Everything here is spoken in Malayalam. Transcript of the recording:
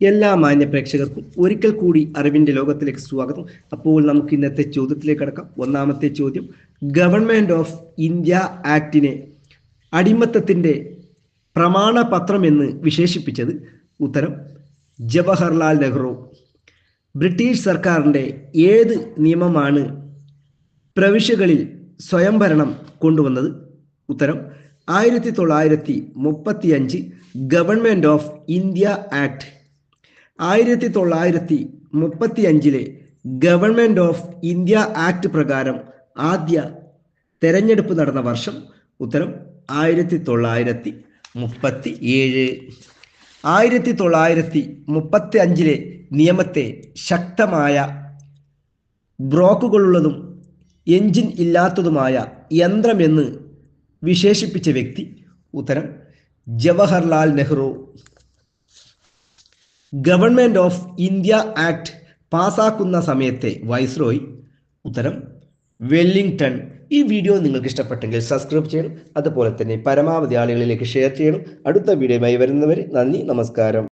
എല്ലാ മാന്യ പ്രേക്ഷകർക്കും ഒരിക്കൽ കൂടി അറിവിന്റെ ലോകത്തിലേക്ക് സ്വാഗതം. അപ്പോൾ നമുക്ക് ഇന്നത്തെ ചോദ്യത്തിലേക്ക് കടക്കാം. ഒന്നാമത്തെ ചോദ്യം, ഗവൺമെന്റ് ഓഫ് ഇന്ത്യ ആക്ടിനെ അടിമത്തത്തിന്റെ പ്രമാണപത്രം എന്ന് വിശേഷിപ്പിച്ചത്? ഉത്തരം ജവഹർലാൽ നെഹ്റു. ബ്രിട്ടീഷ് സർക്കാരിന്റെ ഏത് നിയമമാണ് പ്രവിശ്യകളിൽ സ്വയംഭരണം കൊണ്ടുവന്നത്? ഉത്തരം 1935 government of India act. 1935 government of India act പ്രകാരം ആദ്യ തെരഞ്ഞെടുപ്പ് നടന്ന വർഷം? ഉത്തരം 1937. 1935 നിയമത്തെ ശക്തമായ ബ്ലോക്കുകളുള്ളതും എഞ്ചിൻ ഇല്ലാത്തതുമായ യന്ത്രമെന്ന് വിശേഷിപ്പിച്ച വ്യക്തി? ഉത്തരം Jawaharlal Nehru. Government of India act പാസാക്കുന്ന സമയത്തെ വൈസ്രോയി? ഉത്തരം വെല്ലിംഗ്ടൺ. ഈ വീഡിയോ നിങ്ങൾക്ക് ഇഷ്ടപ്പെട്ടെങ്കിൽ സബ്സ്ക്രൈബ് ചെയ്യണം, അതുപോലെ തന്നെ പരമാവധി ആളുകളിലേക്ക് ഷെയർ ചെയ്യണം. അടുത്ത വീഡിയോയുമായി വരുന്നവരെ നന്ദി, നമസ്കാരം.